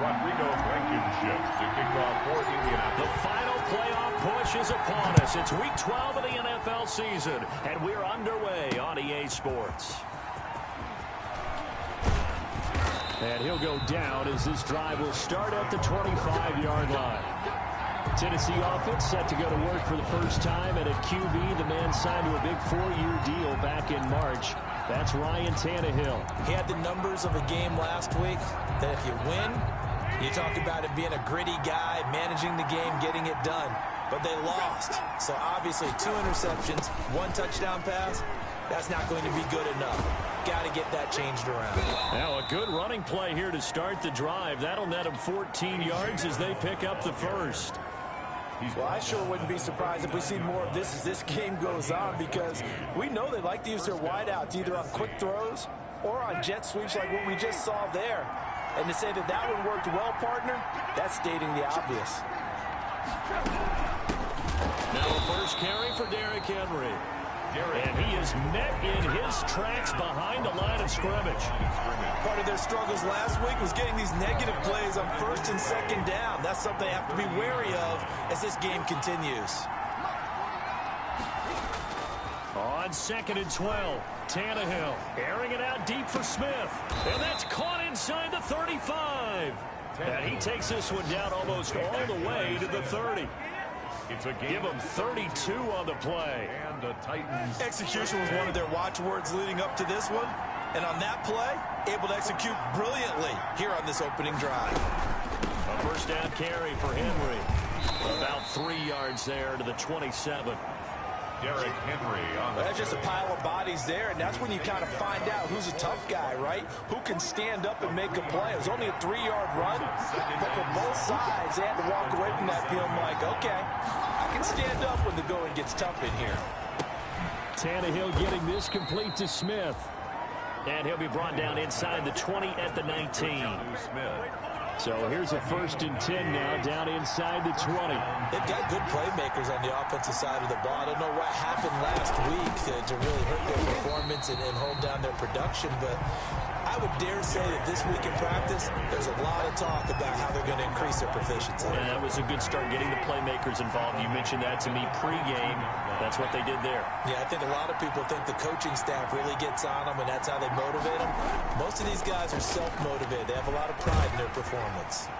to kick off for Indianapolis. The final playoff push is upon us. It's week 12 of the NFL season, and we're underway on EA Sports. And he'll go down as this drive will start at the 25-yard line. Tennessee offense set to go to work for the first time, and at QB, the man signed to a big 4-year deal back in March. That's Ryan Tannehill. He had the numbers of a game last week that if you win, you talk about it being a gritty guy, managing the game, getting it done. But they lost. So obviously 2 interceptions, 1 touchdown pass, that's not going to be good enough. Got to get that changed around. Now a good running play here to start the drive. That'll net them 14 yards as they pick up the first. Well, I sure wouldn't be surprised if we see more of this as this game goes on, because we know they like to use their wideouts either on quick throws or on jet sweeps like what we just saw there. And to say that that one worked well, partner, that's stating the obvious. Now a first carry for Derrick Henry. And he is met in his tracks behind the line of scrimmage. Part of their struggles last week was getting these negative plays on 1st and 2nd down. That's something they have to be wary of as this game continues. On 2nd and 12, Tannehill airing it out deep for Smith. And that's caught inside the 35. And he takes this one down almost all the way to the 30. Give him 32 on the play. And the Titans. Execution was one of their watchwords leading up to this one. And on that play, able to execute brilliantly here on this opening drive. A first down carry for Henry. About 3 yards there to the 27. Derrick Henry on the That's just a pile of bodies there, and that's when you kind of find out who's a tough guy, right? Who can stand up and make a play. It was only a 3-yard run, but for both sides, they had to walk away from that feeling like, okay, I can stand up when the going gets tough in here. Tannehill getting this complete to Smith. And he'll be brought down inside the 20 at the 19. So here's a 1st and 10 now, down inside the 20. They've got good playmakers on the offensive side of the ball. I don't know what happened last week to really hurt their performance and hold down their production, but I would dare say that this week in practice, there's a lot of talk about how they're going to increase their proficiency. And that was a good start getting the playmakers involved. You mentioned that to me pregame. That's what they did there. Yeah, I think a lot of people think the coaching staff really gets on them, and that's how they motivate them. Most of these guys are self-motivated. They have a lot of pride in their performance.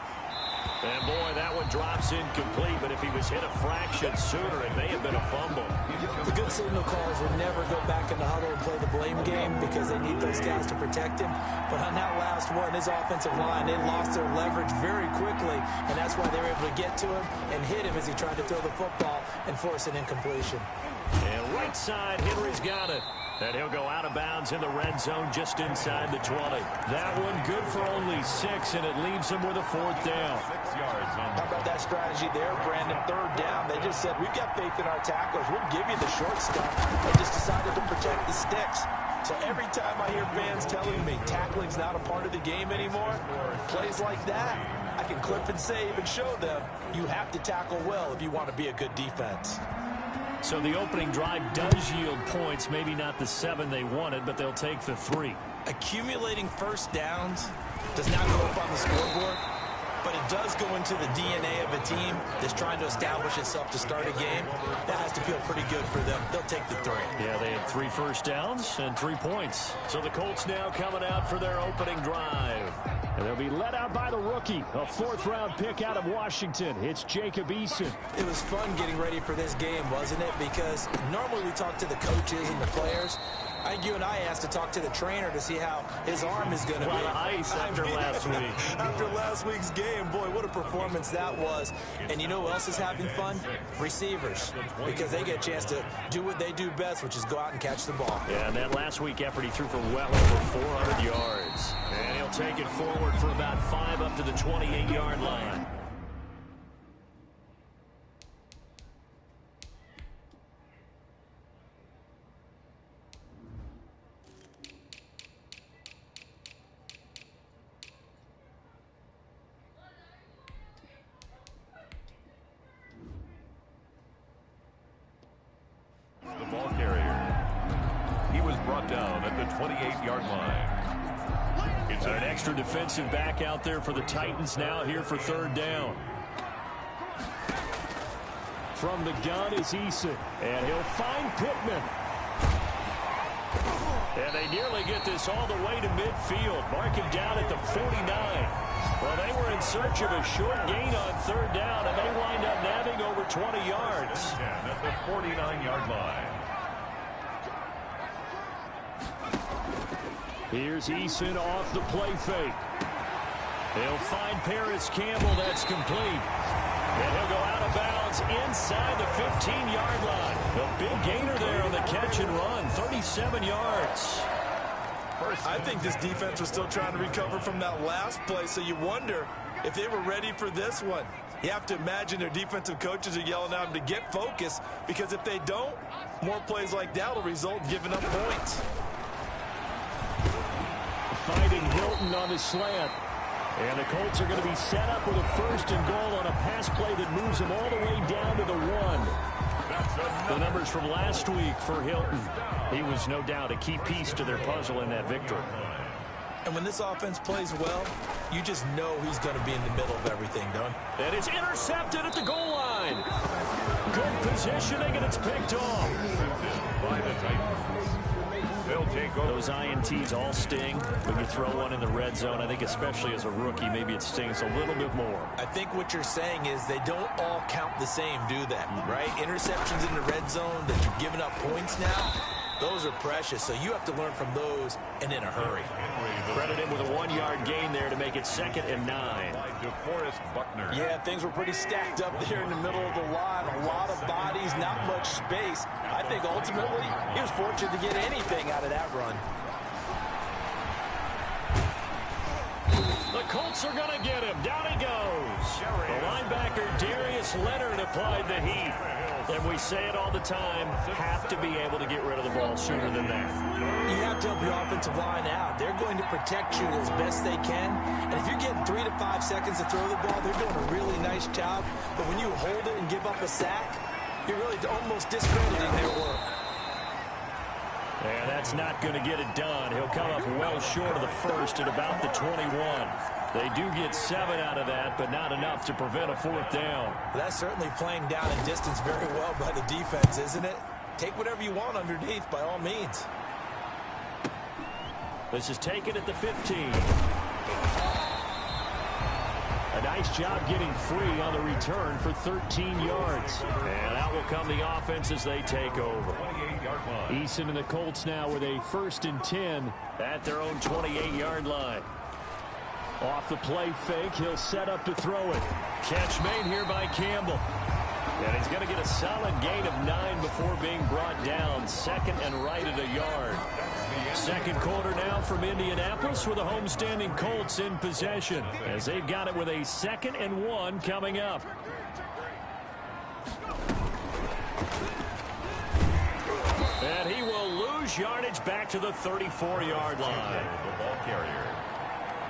And boy, that one drops incomplete, but if he was hit a fraction sooner, it may have been a fumble. The good signal callers would never go back in the huddle and play the blame game because they need those guys to protect him. But on that last one, his offensive line, they lost their leverage very quickly, and that's why they were able to get to him and hit him as he tried to throw the football and force an incompletion. And right side, Henry's got it. And he'll go out of bounds in the red zone just inside the 20. That one good for only 6, and it leaves him with a 4th down. 6 yards on How about that strategy there, Brandon? 3rd down. They just said, we've got faith in our tacklers. We'll give you the short stuff. They just decided to protect the sticks. So every time I hear fans telling me tackling's not a part of the game anymore, plays like that, I can clip and save and show them you have to tackle well if you want to be a good defense. So the opening drive does yield points, maybe not the 7 they wanted, but they'll take the 3. Accumulating first downs does not go up on the scoreboard, but it does go into the DNA of a team that's trying to establish itself to start a game. That has to feel pretty good for them. They'll take the 3. Yeah, they had 3 first downs and 3 points. So the Colts now coming out for their opening drive. And they'll be led out by the rookie, a 4th-round pick out of Washington. It's Jacob Eason. It was fun getting ready for this game, wasn't it? Because normally we talk to the coaches and the players. I think you and I asked to talk to the trainer to see how his arm is going to be. A lot of ice after last week. After last week's game, boy, what a performance that was. And you know who else is having fun? Receivers. Because they get a chance to do what they do best, which is go out and catch the ball. Yeah, and that last week effort, he threw for well over 400 yards. And he'll take it forward for about 5 up to the 28-yard line. the ball carrier. He was brought down at the 28-yard line. It's An extra defensive back out there for the Titans now here for third down. From the gun is Eason, and he'll find Pittman. And they nearly get this all the way to midfield. Mark him down at the 49. Well, they were in search of a short gain on third down, and they wind up nabbing over 20 yards. At the 49-yard line. Here's Eason off the play fake. He'll find Paris Campbell. That's complete. And he'll go out of bounds inside the 15-yard line. A big gainer there on the catch and run, 37 yards. I think this defense was still trying to recover from that last play, so you wonder if they were ready for this one. You have to imagine their defensive coaches are yelling at them to get focused, because if they don't, more plays like that will result in giving up points. Fighting Hilton on the slant. And the Colts are going to be set up with a first and goal on a pass play that moves them all the way down to the 1. The numbers from last week for Hilton. He was no doubt a key piece to their puzzle in that victory. And when this offense plays well, you just know he's going to be in the middle of everything, don't you? And it's intercepted at the goal line. Good positioning, and it's picked off. By the Titans. They'll take over. Those INTs all sting when you throw one in the red zone. I think especially as a rookie, maybe it stings a little bit more. I think what you're saying is they don't all count the same, do they? Right? Interceptions in the red zone that you're giving up points now, those are precious. So you have to learn from those and in a hurry. Credit him with a 1-yard gain there to make it 2nd and 9. Yeah, things were pretty stacked up there in the middle of the line. A lot of bodies, not much space. I think ultimately he was fortunate to get anything out of that run. The Colts are going to get him. Down he goes. The linebacker Darius Leonard applied the heat. And we say it all the time, have to be able to get rid of the ball sooner than that. You have to help your offensive line out. They're going to protect you as best they can. And if you're getting 3 to 5 seconds to throw the ball, they're doing a really nice job. But when you hold it and give up a sack, you're really almost discrediting their work. And that's not going to get it done. He'll come up well short of the first at about the 21. They do get 7 out of that, but not enough to prevent a 4th down. That's certainly playing down in distance very well by the defense, isn't it? Take whatever you want underneath, by all means. This is taken at the 15. A nice job getting free on the return for 13 yards. And out will come the offense as they take over. Eason and the Colts now with a 1st and 10 at their own 28-yard line. Off the play fake, he'll set up to throw it. Catch made here by Campbell. And he's going to get a solid gain of 9 before being brought down. 2nd and right at a yard. Second quarter now from Indianapolis with the homestanding Colts in possession as they've got it with a 2nd and 1 coming up. And he will lose yardage back to the 34-yard line. The ball carrier.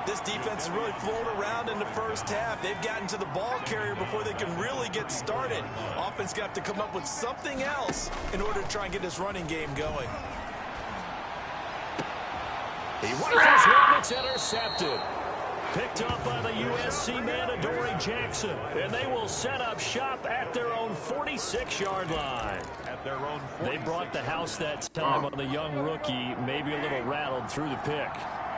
This defense is really flown around in the first half. They've gotten to the ball carrier before they can really get started. Offense got to come up with something else in order to try and get this running game going. He rifles one that's intercepted. Picked up by the USC man, Adoree Jackson. And they will set up shop at their own 46-yard line. At their own 46. They brought the house that time on the young rookie, maybe a little rattled through the pick.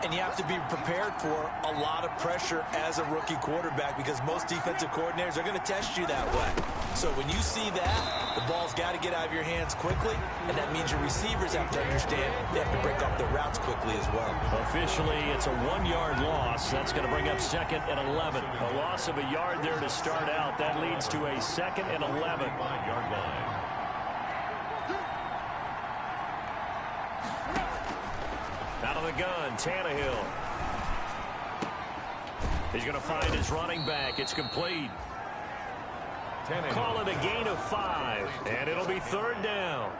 And you have to be prepared for a lot of pressure as a rookie quarterback because most defensive coordinators are going to test you that way. So when you see that, the ball's got to get out of your hands quickly, and that means your receivers have to understand they have to break off their routes quickly as well. Officially, it's a 1-yard loss. That's going to bring up 2nd and 11. A loss of a yard there to start out. That leads to a 2nd and 11. 5-yard line. Out of the gun, Tannehill. He's going to find his running back. It's complete. Call it a gain of 5, and it'll be 3rd down.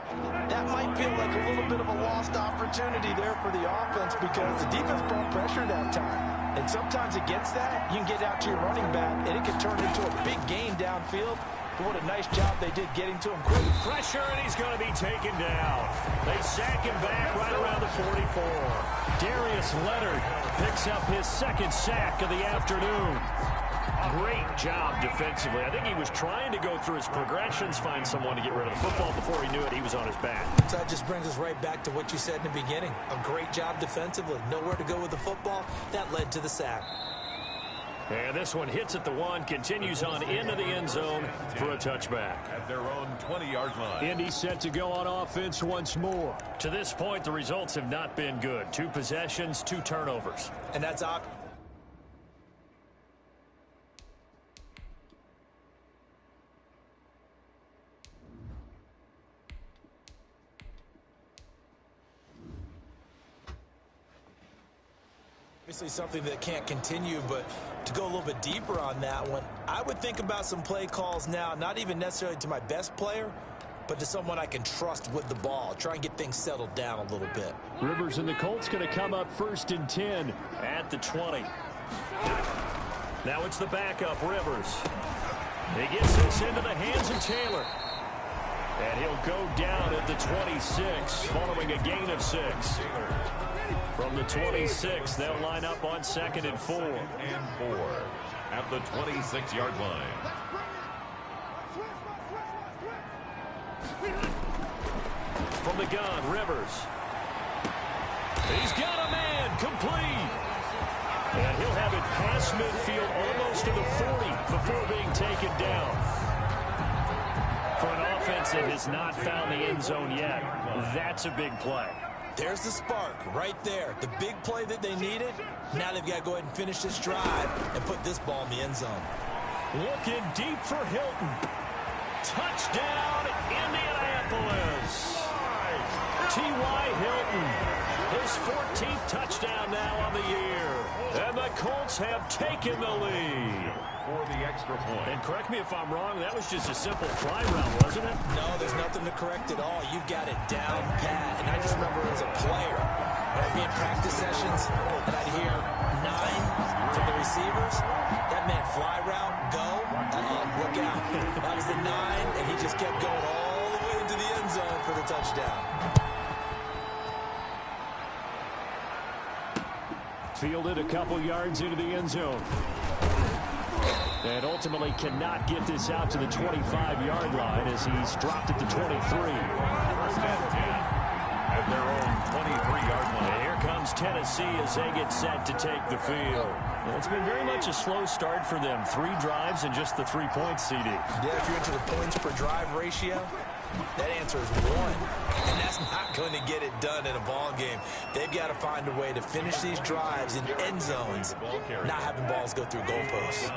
That might feel like a little bit of a lost opportunity there for the offense because the defense brought pressure that time. And sometimes against that, you can get out to your running back, and it can turn into a big gain downfield. But what a nice job they did getting to him quick. Pressure, and he's going to be taken down. They sack him back right around the 44. Darius Leonard picks up his second sack of the afternoon. Great job defensively. I think he was trying to go through his progressions, find someone to get rid of the football. Before he knew it, he was on his back. So that just brings us right back to what you said in the beginning. A great job defensively. Nowhere to go with the football. That led to the sack. And this one hits at the 1, continues on into the end zone for a touchback. At their own 20-yard line. Indy set to go on offense once more. To this point, the results have not been good. 2 possessions, 2 turnovers. And that's obviously something that can't continue, but to go a little bit deeper on that one, I would think about some play calls now, not even necessarily to my best player, but to someone I can trust with the ball. Try and get things settled down a little bit. Rivers and the Colts going to come up 1st and 10 at the 20. Now it's the backup, Rivers. He gets this into the hands of Taylor. And he'll go down at the 26 following a gain of 6. From the 26, they'll line up on 2nd and 4. 2nd and 4 at the 26-yard line. From the gun, Rivers. He's got a man, complete. And he'll have it past midfield almost to the 40 before being taken down. For an offense that has not found the end zone yet, that's a big play. There's the spark right there. The big play that they needed. Now they've got to go ahead and finish this drive and put this ball in the end zone. Looking deep for Hilton. Touchdown, Indianapolis. T.Y. Hilton. His 14th touchdown now on the year. And the Colts have taken the lead. For the extra point. And correct me if I'm wrong, that was just a simple fly route, wasn't it? No, there's nothing to correct at all. You've got it down pat. And I just remember as a player, I'd be in practice sessions, and I'd hear 9 from the receivers. That meant fly route, go, look out. That was the 9, and he just kept going all the way into the end zone for the touchdown. Fielded a couple yards into the end zone. And ultimately cannot get this out to the 25-yard line as he's dropped at the 23. 1st and 10 at their own 23-yard line. And here comes Tennessee as they get set to take the field. Well, it's been very much a slow start for them. 3 drives and just the 3 points, CD. Yeah, if you're into the points per drive ratio, that answer is 1. And that's not going to get it done in a ball game. They've got to find a way to finish these drives in end zones, not having balls go through goalposts.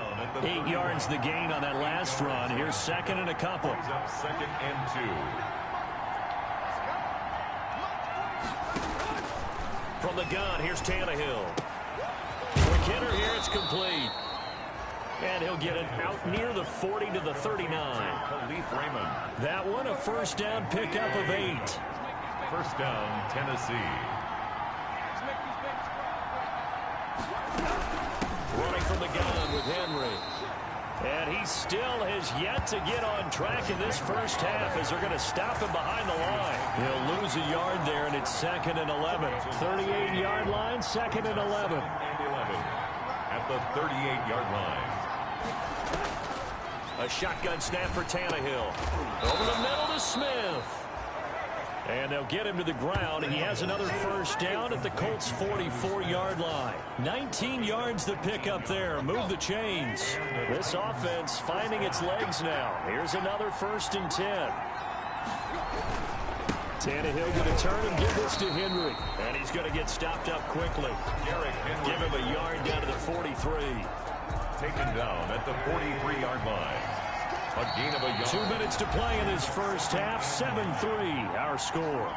8 yards the gain on that last run. Here's 2nd and a couple. 2nd and 2. From the gun, here's Tannehill. Quick hitter here, it's complete. And he'll get it out near the 40 to the 39. Khalif Raymond. That one a 1st down pickup of 8. 1st down, Tennessee. Running from the gun with Henry. And he still has yet to get on track in this first half as they're going to stop him behind the line. He'll lose a yard there, and it's 2nd and 11. 38-yard line, 2nd and 11. And 11 at the 38-yard line. A shotgun snap for Tannehill. Over the middle to Smith. And they'll get him to the ground, and he has another 1st down at the Colts' 44-yard line. 19 yards to pick up there. Move the chains. This offense finding its legs now. Here's another 1st and 10. Tannehill going to turn and give this to Henry. And he's going to get stopped up quickly. Give him a yard down to the 43. Taken down at the 43-yard line. A gain of a yard. 2 minutes to play in this first half. 7-3 our score.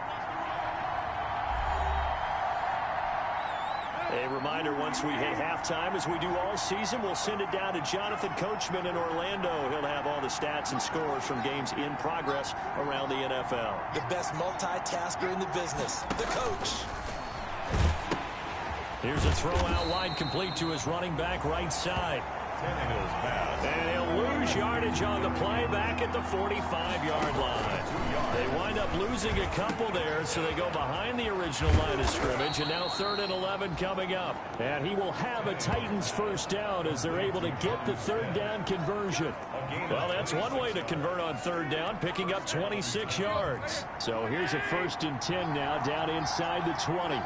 A reminder, once we hit halftime, as we do all season, we'll send it down to Jonathan Coachman in Orlando. He'll have all the stats and scores from games in progress around the NFL. The best multitasker in the business, the coach. Here's a throw out wide, complete to his running back right side. Tannehill's pass. And he'll lose yardage on the play back at the 45-yard line. They wind up losing a couple there, so they go behind the original line of scrimmage, and now 3rd and 11 coming up. And he will have a Titans first down as they're able to get the 3rd down conversion. Well, that's one way to convert on 3rd down, picking up 26 yards. So here's a 1st and 10 now down inside the 20.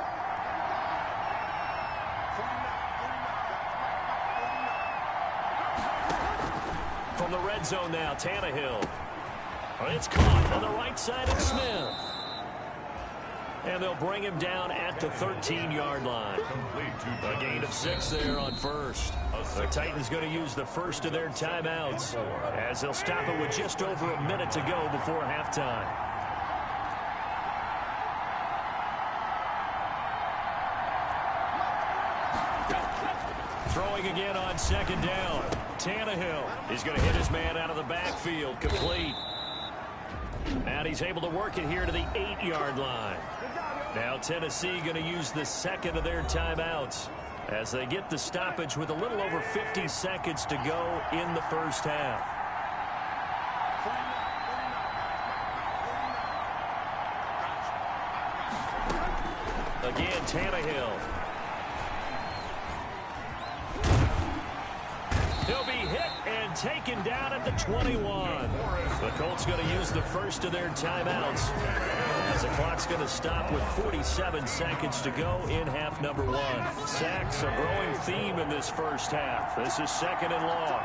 From the red zone now, Tannehill. It's caught on the right side of Smith. And they'll bring him down at the 13-yard line. A gain of 6 there on 1st. The Titans going to use the first of their timeouts as they'll stop it with just over a minute to go before halftime. Throwing again on 2nd down. Tannehill. He's going to hit his man out of the backfield. Complete. And he's able to work it here to the 8-yard line. Now Tennessee going to use the second of their timeouts as they get the stoppage with a little over 50 seconds to go in the first half. Again, Tannehill. He'll be hit and taken down at the 21. The Colts going to use the first of their timeouts as the clock's going to stop with 47 seconds to go in half number 1. Sacks, a growing theme in this first half. This is 2nd and long.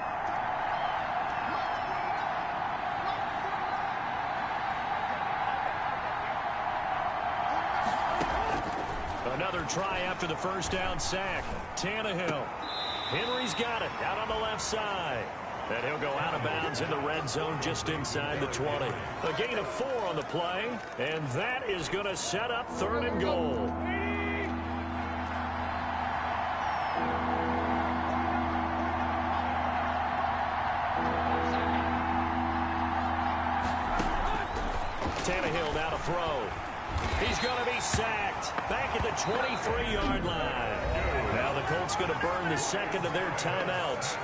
Another try after the first down sack. Tannehill. Henry's got it out on the left side. And he'll go out of bounds in the red zone just inside the 20. A gain of 4 on the play, and that is going to set up 3rd and goal. Tannehill now to throw. He's going to be sacked back at the 23-yard line. Now the Colts going to burn the second of their timeouts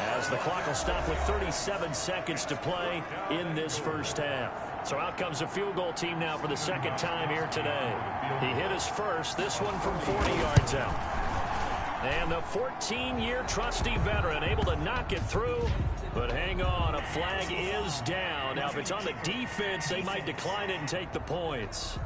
as the clock will stop with 37 seconds to play in this first half. So out comes a field goal team now for the second time here today. He hit his first, this one from 40 yards out. And the 14-year trusty veteran able to knock it through. But hang on, a flag is down. Now if it's on the defense, they might decline it and take the points.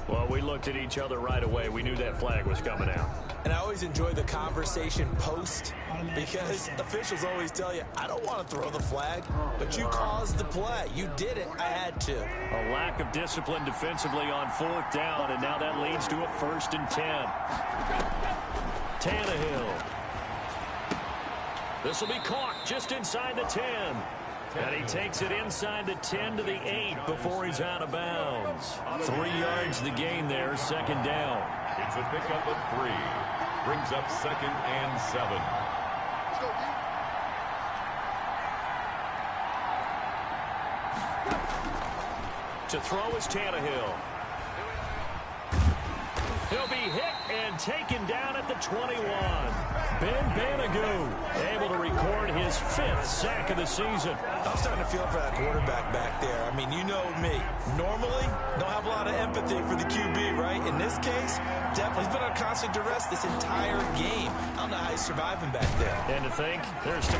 Well, we looked at each other right away. We knew that flag was coming out. And I always enjoy the conversation post because officials always tell you, I don't want to throw the flag, but you caused the play. You did it. I had to. A lack of discipline defensively on 4th down, and now that leads to a 1st and 10. Tannehill. This will be caught just inside the 10. And he takes it inside the 10 to the 8 before he's out of bounds. 3 yards the gain there, 2nd down. It's a pickup of 3. Brings up 2nd and 7. To throw is Tannehill. He'll be hit and taken down at the 21. Ben Banagoo able to record his 5th sack of the season. I'm starting to feel for that quarterback back there. I mean, you know me. Normally, don't have a lot of empathy for the QB, right? In this case, definitely he's been on constant duress this entire game. I don't know how he's surviving back there. And to think, there's the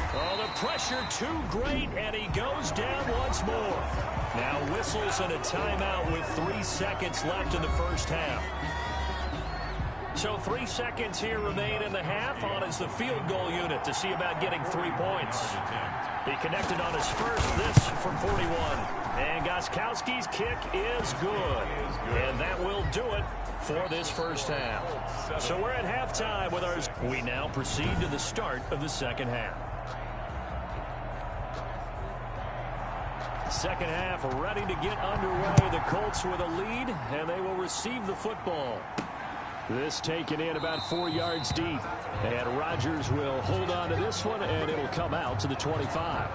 pressure too great, and he goes down once more. Now whistles and a timeout with 3 seconds left in the first half. So 3 seconds here remain in the half. On is the field goal unit to see about getting 3 points. He connected on his first, this from 41. And Gostkowski's kick is good. And that will do it for this first half. So we're at halftime with ours. We now proceed to the start of the second half. Second half ready to get underway. The Colts with a lead, and they will receive the football. This taken in about 4 yards deep. And Rodgers will hold on to this one, and it'll come out to the 25.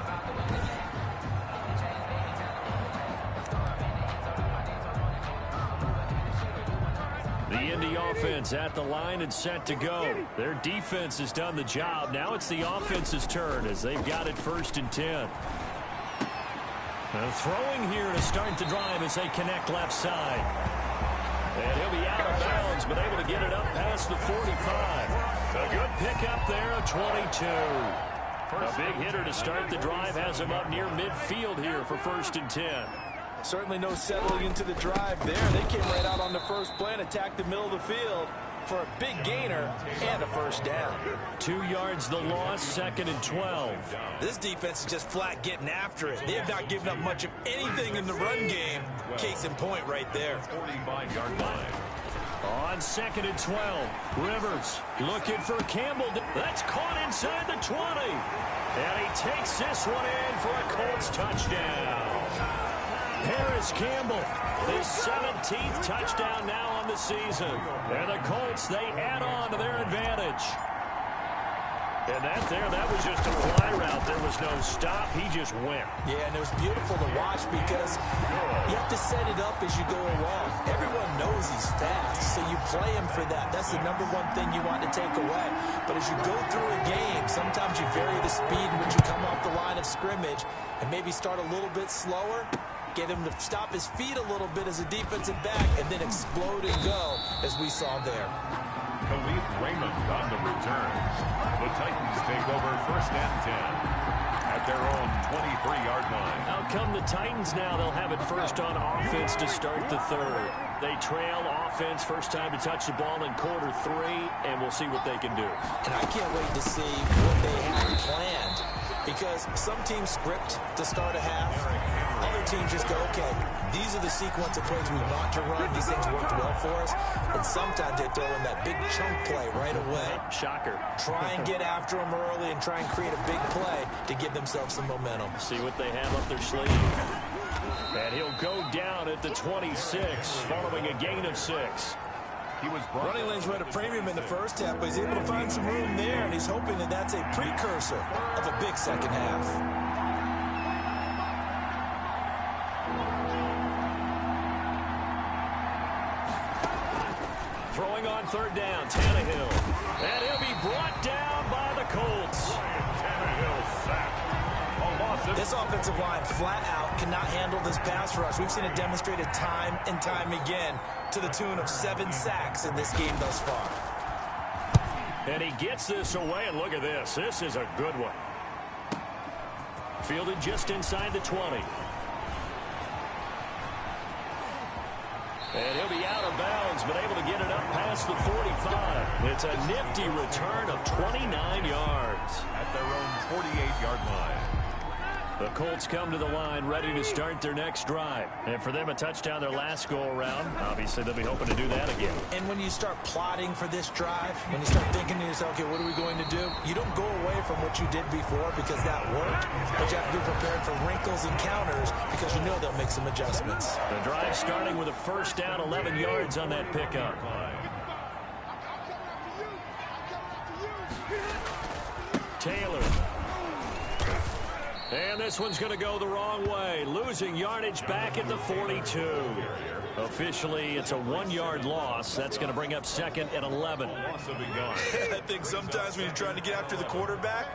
The Indy offense at the line and set to go. Their defense has done the job. Now it's the offense's turn as they've got it 1st and 10. Throwing here to start the drive as they connect left side. And he'll be out of bounds, but able to get it up past the 45. A good pickup there, a 22. A big hitter to start the drive has him up near midfield here for 1st and 10. Certainly no settling into the drive there. They came right out on the first play and attacked the middle of the field for a big gainer and a 1st down. 2 yards the loss, 2nd and 12. This defense is just flat getting after it. They have not given up much of anything in the run game. Case in point right there. 45-yard line. On 2nd and 12, Rivers looking for Campbell. That's caught inside the 20. And he takes this one in for a Colts touchdown. Harris Campbell, his 17th touchdown now on the season. And the Colts, they add on to their advantage. And that was just a fly route. There was no stop. He just went. Yeah, and it was beautiful to watch because you have to set it up as you go along. Everyone knows he's fast, so you play him for that. That's the #1 thing you want to take away. But as you go through a game, sometimes you vary the speed in which you come off the line of scrimmage and maybe start a little bit slower. Get him to stop his feet a little bit as a defensive back and then explode and go, as we saw there. Khalif Raymond on the return. The Titans take over 1st and 10 at their own 23-yard line. Out come the Titans now. They'll have it first on offense to start the 3rd. They trail offense, first time to touch the ball in quarter 3, and we'll see what they can do. And I can't wait to see what they have planned because some teams script to start a half. Other teams just go, okay, these are the sequence of plays we want to run. These things worked well for us. And sometimes they throw in that big chunk play right away. Shocker. Try and get after them early and try and create a big play to give themselves some momentum. See what they have up their sleeve. And he'll go down at the 26, following a gain of 6. He was running lanes were at a premium in the first half, but he's able to find some room there, and he's hoping that that's a precursor of a big second half. Throwing on 3rd down, Tannehill. And he'll be brought down by the Colts. Tannehill sacked. This offensive line flat out cannot handle this pass rush. We've seen it demonstrated time and time again to the tune of 7 sacks in this game thus far. And he gets this away, and look at this. This is a good one. Fielded just inside the 20. And he'll be out of bounds, but able to get it up past the 45. It's a nifty return of 29 yards. At their own 48-yard line. The Colts come to the line ready to start their next drive. And for them, a touchdown their last go-around. Obviously, they'll be hoping to do that again. And when you start plotting for this drive, when you start thinking to yourself, okay, what are we going to do? You don't go away from what you did before because that worked. But you have to be prepared for wrinkles and counters because you know they'll make some adjustments. The drive starting with a 1st down, 11 yards on that pickup. Taylor. And this one's going to go the wrong way. Losing yardage back at the 42. Officially, it's a 1-yard loss. That's going to bring up 2nd and 11. I think sometimes when you're trying to get after the quarterback,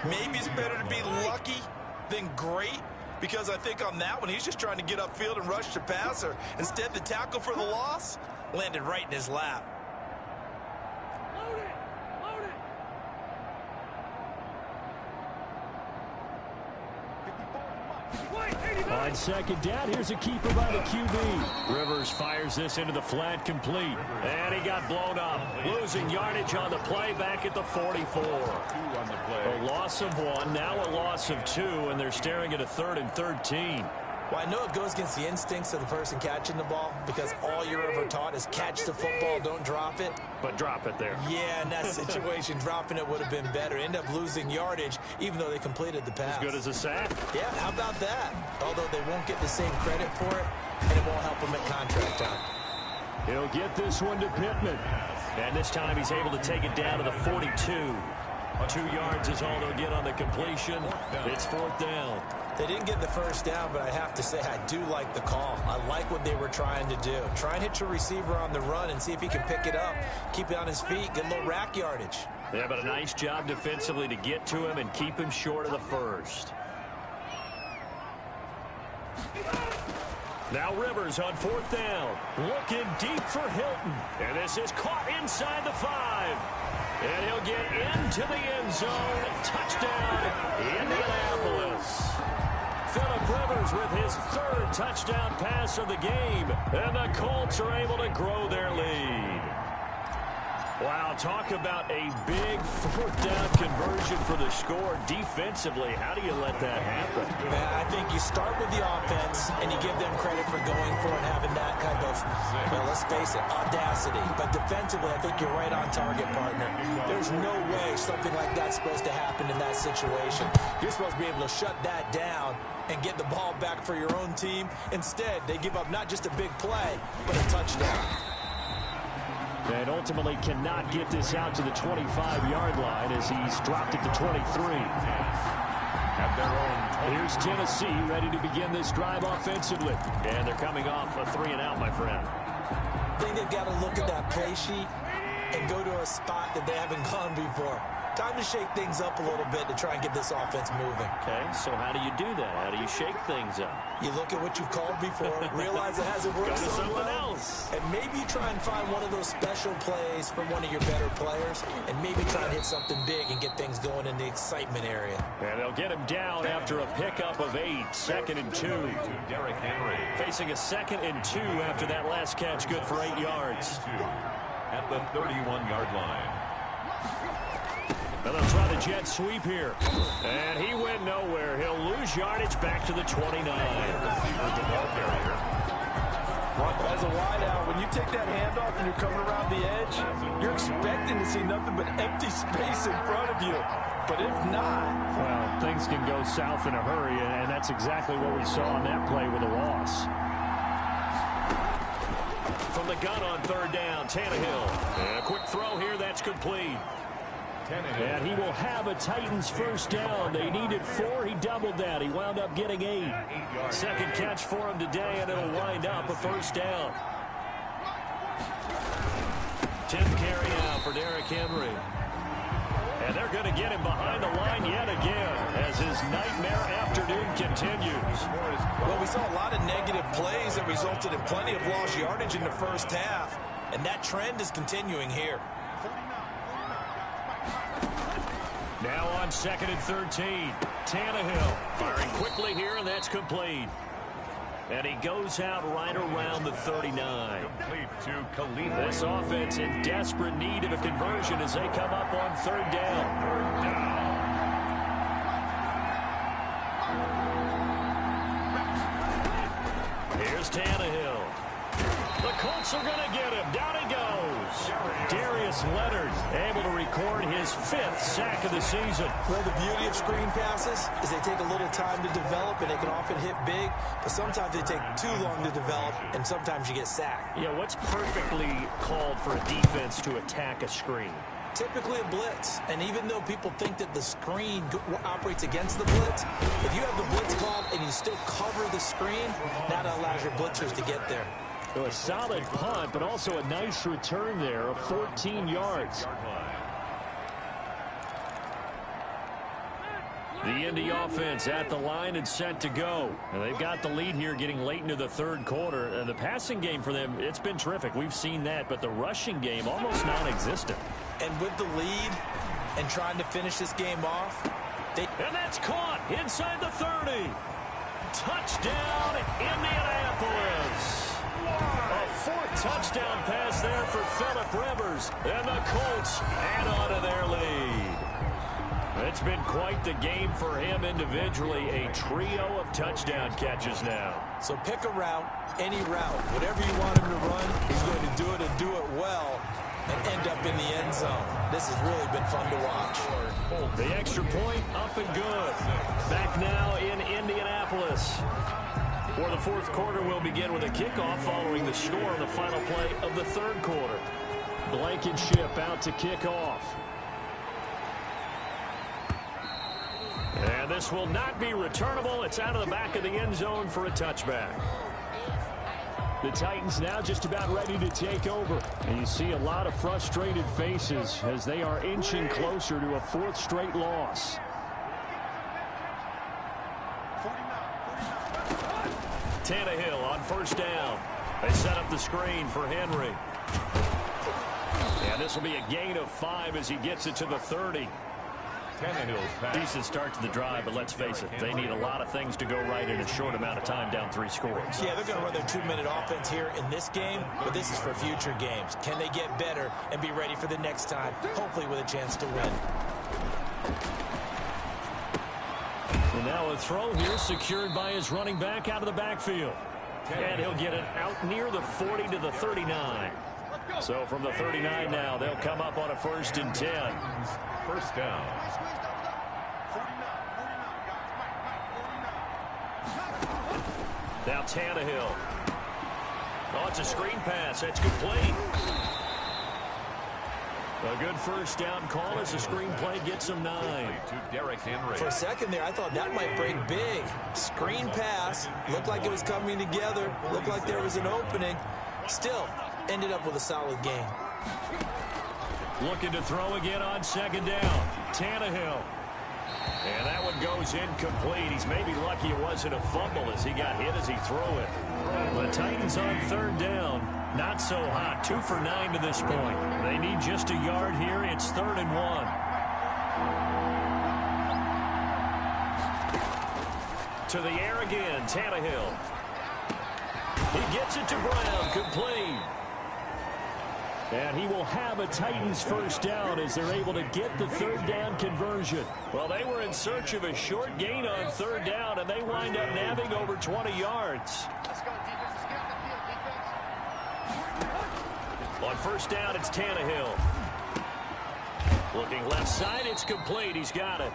maybe it's better to be lucky than great. Because I think on that one, he's just trying to get upfield and rush the passer. Instead, the tackle for the loss landed right in his lap. On 2nd down, here's a keeper by the QB. Rivers fires this into the flat, complete. And he got blown up. Losing yardage on the play back at the 44. A loss of 1, now a loss of 2, and they're staring at a 3rd and 13. Well, I know it goes against the instincts of the person catching the ball because all you're ever taught is catch the football, don't drop it. But drop it there. Yeah, in that situation, dropping it would have been better. End up losing yardage, even though they completed the pass. As good as a sack. Yeah, how about that? Although they won't get the same credit for it, and it won't help them at contract time. He'll get this one to Pittman. And this time he's able to take it down to the 42. 2 yards is all they'll get on the completion. It's 4th down. They didn't get the first down, but I have to say I do like the call. I like what they were trying to do. Try and hit your receiver on the run and see if he can pick it up, keep it on his feet, get a little rack yardage. Yeah, but a nice job defensively to get to him and keep him short of the first. Now Rivers on 4th down. Looking deep for Hilton. And this is caught inside the 5. And he'll get into the end zone. Touchdown, Indianapolis. Phillip Rivers with his 3rd touchdown pass of the game. And the Colts are able to grow their lead. Wow, talk about a big 4th down conversion for the score. Defensively, how do you let that happen? Man, I think you start with the offense, and you give them credit for going for it and having that kind of, well, let's face it, audacity. But defensively, I think you're right on target, partner. There's no way something like that's supposed to happen in that situation. You're supposed to be able to shut that down and get the ball back for your own team. Instead, they give up not just a big play, but a touchdown. And ultimately cannot get this out to the 25-yard line as he's dropped it to 23. At their own. Here's Tennessee ready to begin this drive offensively. And they're coming off a 3-and-out, my friend. I think they've got to look at that play sheet and go to a spot that they haven't gone before. Time to shake things up a little bit to try and get this offense moving. Okay, so how do you do that? How do you shake things up? You look at what you've called before, realize it hasn't worked so well, else. and maybe you try and find one of those special plays from one of your better players, and maybe try and hit something big and get things going in the excitement area. And they'll get him down after a pickup of 8, 2nd and 2. Derrick Henry. Facing a 2nd and 2 after that last catch, good for 8 yards. At the 31-yard line. And they'll try the jet sweep here. And he went nowhere. He'll lose yardage back to the 29. As a wideout, when you take that handoff and you're coming around the edge, you're expecting to see nothing but empty space in front of you. But if not... Well, things can go south in a hurry, and that's exactly what we saw on that play with a loss. From the gun on 3rd down, Tannehill. And a quick throw here, that's complete. And he will have a Titans 1st down. They needed 4. He doubled that. He wound up getting 8. 2nd catch for him today, and it'll wind up a 1st down. 10th carry now for Derrick Henry. And they're going to get him behind the line yet again as his nightmare afternoon continues. Well, we saw a lot of negative plays that resulted in plenty of lost yardage in the first half, and that trend is continuing here. Now on 2nd and 13. Tannehill firing quickly here, and that's complete. And he goes out right around the 39. This offense in desperate need of a conversion as they come up on 3rd down. Here's Tannehill. The Colts are going to get him. Down he goes. Darius Leonard able to record his 5th sack of the season. Well, the beauty of screen passes is they take a little time to develop, and they can often hit big, but sometimes they take too long to develop, and sometimes you get sacked. Yeah, what's perfectly called for a defense to attack a screen? Typically a blitz, and even though people think that the screen operates against the blitz, if you have the blitz called and you still cover the screen, that allows your blitzers to get there. So a solid punt, but also a nice return there of 14 yards. The Indy offense at the line and set to go. And they've got the lead here getting late into the 3rd quarter. And the passing game for them, it's been terrific. We've seen that, but the rushing game almost non-existent. And with the lead and trying to finish this game off, and that's caught inside the 30. Touchdown, Indianapolis. A 4th touchdown pass there for Phillip Rivers. And the Colts add on to their lead. It's been quite the game for him individually. A trio of touchdown catches now. So pick a route, any route. Whatever you want him to run, he's going to do it and do it well and end up in the end zone. This has really been fun to watch. The extra point up and good. Back now in Indianapolis. For the 4th quarter, we'll begin with a kickoff following the score on the final play of the 3rd quarter. Blankenship out to kick off. And this will not be returnable. It's out of the back of the end zone for a touchback. The Titans now just about ready to take over. And you see a lot of frustrated faces as they are inching closer to a fourth straight loss. Tannehill on first down. They set up the screen for Henry. And this will be a gain of 5 as he gets it to the 30. Decent start to the drive, but let's face it, they need a lot of things to go right in a short amount of time, down 3 scores. Yeah, they're going to run their 2-minute offense here in this game, but this is for future games. Can they get better and be ready for the next time, hopefully with a chance to win? And now a throw here secured by his running back out of the backfield. And he'll get it out near the 40 to the 39. So from the 39 now, they'll come up on a 1st and 10. First down. Now Tannehill. Oh, it's a screen pass. That's complete. A good first down call as the screen play gets him 9. For a second there, I thought that might break big. Screen pass. Looked like it was coming together. Looked like there was an opening. Still, ended up with a solid game. Looking to throw again on 2nd down. Tannehill. And that one goes incomplete. He's maybe lucky it wasn't a fumble as he got hit as he threw it. The Titans on 3rd down. Not so hot. 2 for 9 to this point. They need just a yard here. It's 3rd and 1. To the air again. Tannehill. He gets it to Brown. Complete. And he will have a Titans 1st down as they're able to get the 3rd down conversion. Well, they were in search of a short gain on 3rd down, and they wind up nabbing over 20 yards. On 1st down, it's Tannehill. Looking left side, it's complete. He's got it.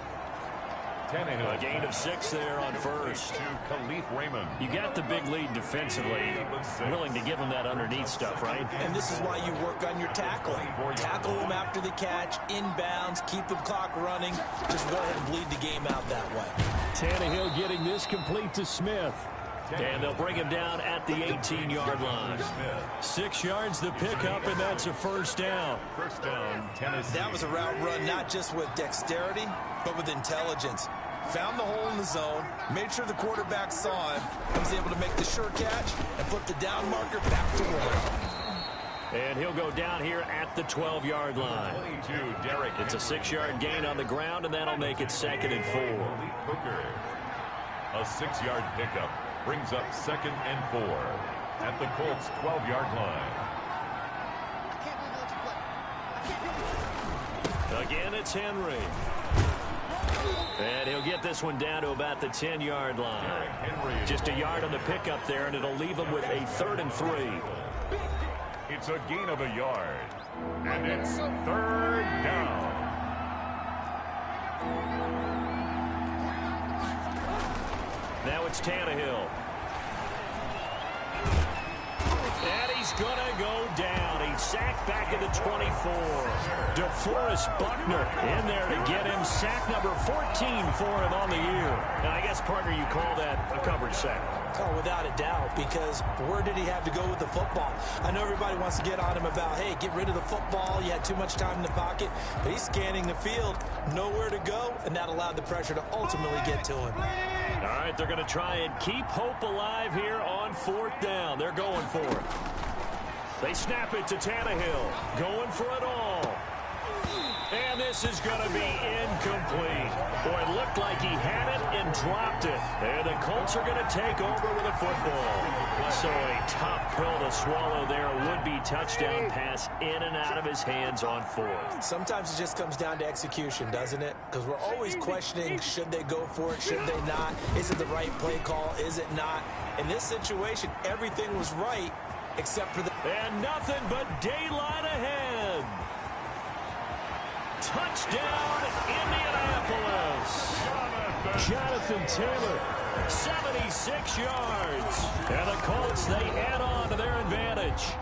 Tannehill. A gain of 6 there on 1st. To Khalif Raymond. You got the big lead defensively. Willing to give him that underneath stuff, right? And this is why you work on your tackling. Tackle them after the catch, inbounds, keep the clock running. Just go ahead and bleed the game out that way. Tannehill getting this complete to Smith. And they'll bring him down at the 18-yard line. 6 yards the pickup, and that's a 1st down. First down, Tennessee. That was a route run not just with dexterity, but with intelligence. Found the hole in the zone, made sure the quarterback saw him, and was able to make the sure catch and flip the down marker back to work. And he'll go down here at the 12-yard line. 22, Derek. It's a 6-yard gain on the ground, and that'll make it 2nd and 4. A 6-yard pickup brings up 2nd and 4 at the Colts' 12-yard line. Again, it's Henry. And he'll get this one down to about the 10-yard line. Just a yard on the pickup there, and it'll leave him with a 3rd and 3. It's a gain of a yard. And it's 3rd down. Now it's Tannehill. And he's going to go down. He's sacked back at the 24. DeForest Buckner in there to get him sack number 14 for him on the year. And I guess, partner, you call that a coverage sack. Oh, without a doubt, because where did he have to go with the football? I know everybody wants to get on him about, hey, get rid of the football. You had too much time in the pocket. But he's scanning the field, nowhere to go, and that allowed the pressure to ultimately get to him. All right, they're going to try and keep hope alive here on 4th down. They're going for it. They snap it to Tannehill, going for it all. And this is going to be incomplete. Boy, it looked like he had it and dropped it. And the Colts are going to take over with a football. So a tough pill to swallow there. A would-be touchdown pass in and out of his hands on 4th. Sometimes it just comes down to execution, doesn't it? Because we're always questioning, should they go for it, should they not? Is it the right play call, is it not? In this situation, everything was right except for the... And nothing but daylight ahead. Touchdown, Indianapolis. Jonathan Taylor, 76 yards. And the Colts, they add on to their advantage.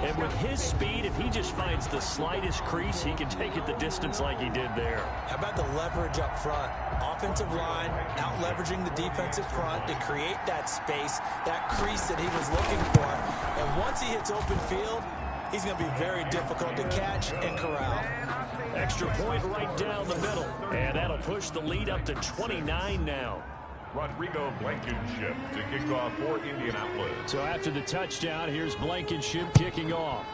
And with his speed, if he just finds the slightest crease, he can take it the distance like he did there. How about the leverage up front? Offensive line out leveraging the defensive front to create that space, that crease that he was looking for. And once he hits open field, he's going to be very difficult to catch and corral. Extra point right down the middle. And that'll push the lead up to 29 now. Rodrigo Blankenship to kick off for Indianapolis. So after the touchdown, here's Blankenship kicking off.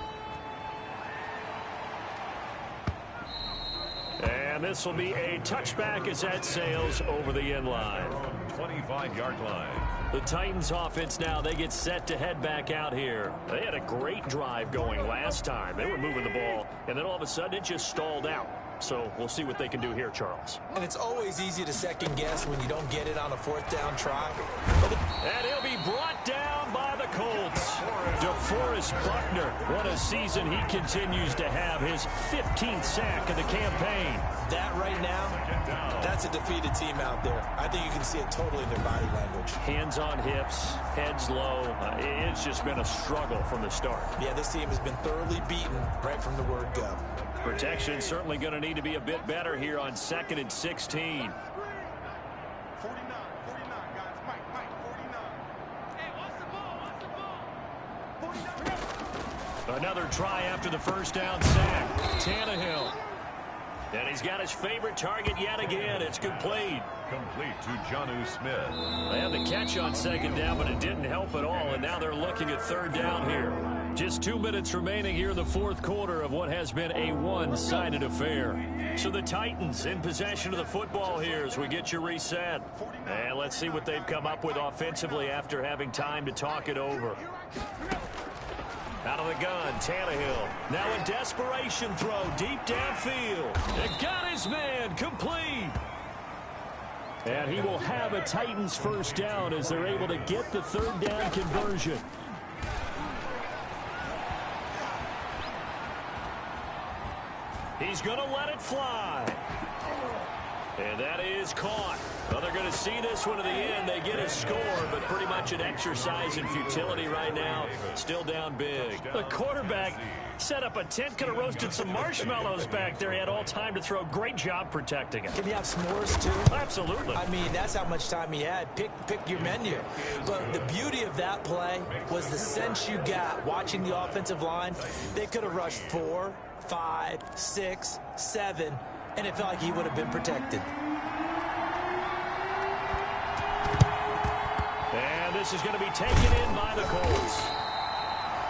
And this will be a touchback as that sails over the end line. 25-yard line. The Titans offense now, they get set to head back out here. They had a great drive going last time. They were moving the ball, and then all of a sudden it just stalled out. So we'll see what they can do here, Charles. And it's always easy to second guess when you don't get it on a fourth down try. And he'll be brought down by the Colts. DeForest Buckner, what a season he continues to have. His 15th sack of the campaign. That right now, that's a defeated team out there. I think you can see it totally in their body language. Hands on hips, heads low. It's just been a struggle from the start. Yeah, this team has been thoroughly beaten right from the word go. Protection certainly going to need to be a bit better here on 2nd and 16. 49, guys. Mike, 49. Hey, what's the ball? Another try after the first down sack. Tannehill. And he's got his favorite target yet again. It's complete. Complete to Jonnu Smith. They had the catch on 2nd down, but it didn't help at all. And now they're looking at 3rd down here. Just 2 minutes remaining here in the 4th quarter of what has been a one-sided affair. So the Titans in possession of the football here as we get you reset. And let's see what they've come up with offensively after having time to talk it over. Out of the gun, Tannehill. Now a desperation throw deep downfield. It got his man complete. And he will have a Titans first down as they're able to get the 3rd down conversion. He's going to let it fly. And that is caught. Well, they're going to see this one to the end. They get a score, but pretty much an exercise in futility right now. Still down big. The quarterback set up a tent, could have roasted some marshmallows back there. He had all time to throw. Great job protecting it. Can he have s'mores too? Absolutely. I mean, that's how much time he had. Pick your menu. But the beauty of that play was the sense you got watching the offensive line. They could have rushed 4, 5, 6, 7, and it felt like he would have been protected. And this is going to be taken in by the Colts.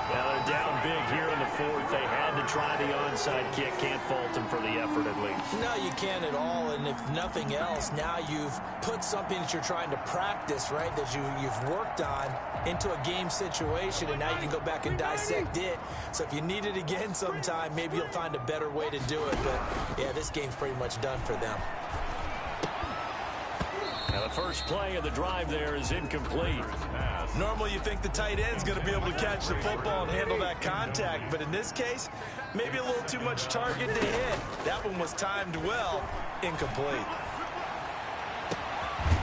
Now they're down big here in the 4th. They had to try the onside kick. Can't fault them for the effort at least. No, you can't at all. And if nothing else, now you've put something that you're trying to practice, right, that you've worked on into a game situation, and now you can go back and dissect it. So if you need it again sometime, maybe you'll find a better way to do it. But, yeah, this game's pretty much done for them. Now the first play of the drive there is incomplete. Normally you think the tight end's going to be able to catch the football and handle that contact, but in this case, maybe a little too much target to hit. That one was timed well, incomplete.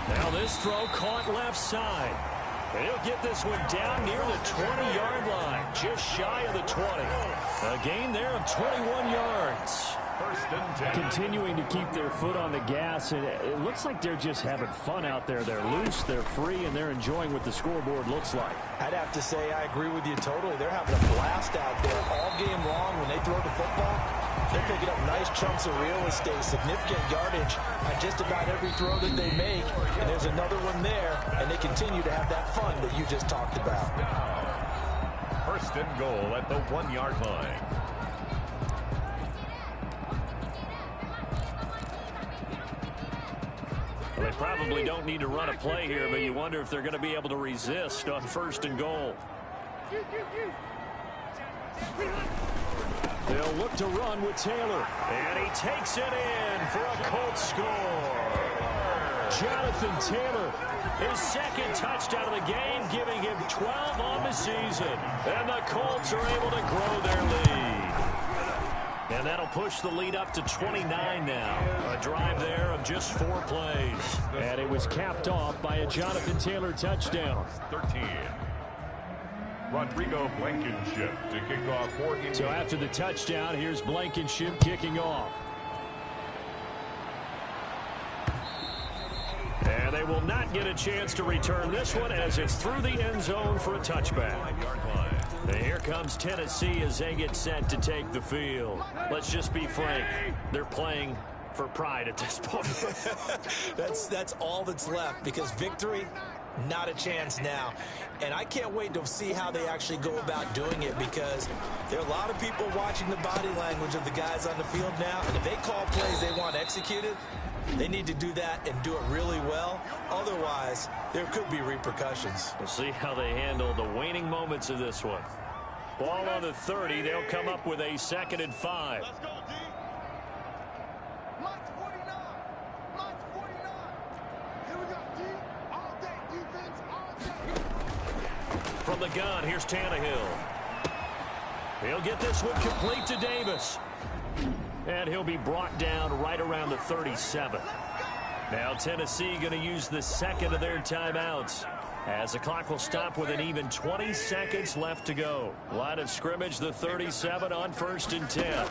Now this throw caught left side. And he'll get this one down near the 20-yard line, just shy of the 20. A gain there of 21 yards. First and 10. Continuing to keep their foot on the gas, and it looks like they're just having fun out there. They're loose, they're free, and they're enjoying what the scoreboard looks like. I'd have to say I agree with you totally. They're having a blast out there all game long. When they throw the football, they're picking up nice chunks of real estate, significant yardage on just about every throw that they make. And there's another one there, and they continue to have that fun that you just talked about. First and goal at the 1-yard line. Well, they probably don't need to run a play here, but you wonder if they're going to be able to resist on first and goal. They'll look to run with Taylor. And he takes it in for a Colts score. Jonathan Taylor, his 2nd touchdown of the game, giving him 12 on the season. And the Colts are able to grow their lead. And that'll push the lead up to 29 now. A drive there of just 4 plays. And it was capped off by a Jonathan Taylor touchdown. 13. Rodrigo Blankenship to kick off for Indy. So after the touchdown, here's Blankenship kicking off. And they will not get a chance to return this one as it's through the end zone for a touchback. And here comes Tennessee as they get set to take the field. Let's just be frank. They're playing for pride at this point. That's all that's left, because victory, not a chance now. And I can't wait to see how they actually go about doing it, because there are a lot of people watching the body language of the guys on the field now. And if they call plays they want executed, they need to do that and do it really well. Otherwise, there could be repercussions. We'll see how they handle the waning moments of this one. Ball on the 30. They'll come up with a 2nd and 5. Let's go, D. Mike's 49. Mike's 49. Here we go, D. All day defense, all day. From the gun, here's Tannehill. He'll get this one complete to Davis. And he'll be brought down right around the 37. Now Tennessee going to use the 2nd of their timeouts, as the clock will stop with an even 20 seconds left to go. Line of scrimmage, the 37 on 1st and 10.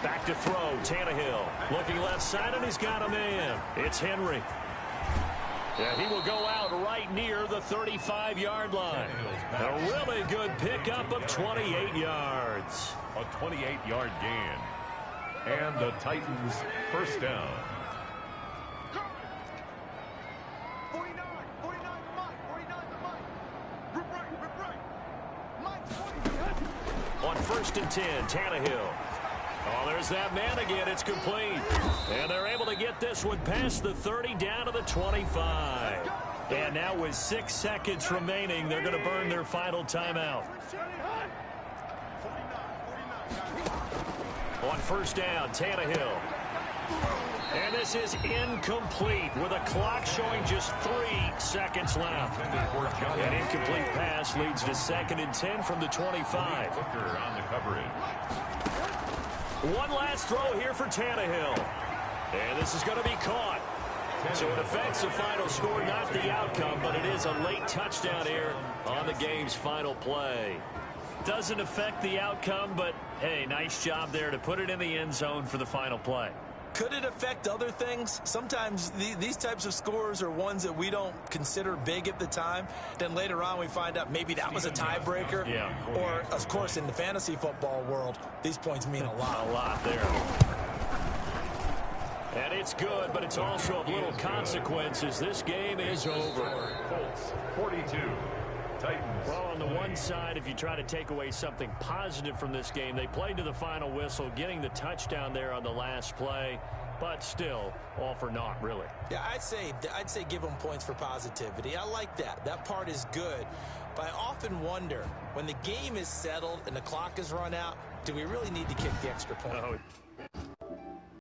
Back to throw, Tannehill. Looking left side, and he's got a man. It's Henry. Yeah, he will go out right near the 35-yard line. A really good pickup of 28 yards. A 28-yard gain. And the Titans first down. 49 to Mike. 49 to Mike. Rip right. Mike's 49. On 1st and 10, Tannehill. Oh, there's that man again. It's complete. And they're able to get this one past the 30 down to the 25. And now with 6 seconds remaining, they're going to burn their final timeout. On 1st down, Tannehill. And this is incomplete with a clock showing just 3 seconds left. An incomplete pass leads to 2nd and 10 from the 25. Booker on the coverage. One last throw here for Tannehill. And this is going to be caught. So it affects the final score, not the outcome, but it is a late touchdown here on the game's final play. Doesn't affect the outcome, but hey, nice job there to put it in the end zone for the final play. Could it affect other things? Sometimes these types of scores are ones that we don't consider big at the time. Then later on we find out maybe that was a tiebreaker. Yeah. Or, of course, in the fantasy football world, these points mean a lot. A lot there. And it's good, but it's also of little consequences. This game is over. Colts 42. Titans. Well, on the one side, if you try to take away something positive from this game, they played to the final whistle, getting the touchdown there on the last play, but still, all for naught, really. Yeah, I'd say give them points for positivity. I like that. That part is good. But I often wonder, when the game is settled and the clock is run out, do we really need to kick the extra point? Oh,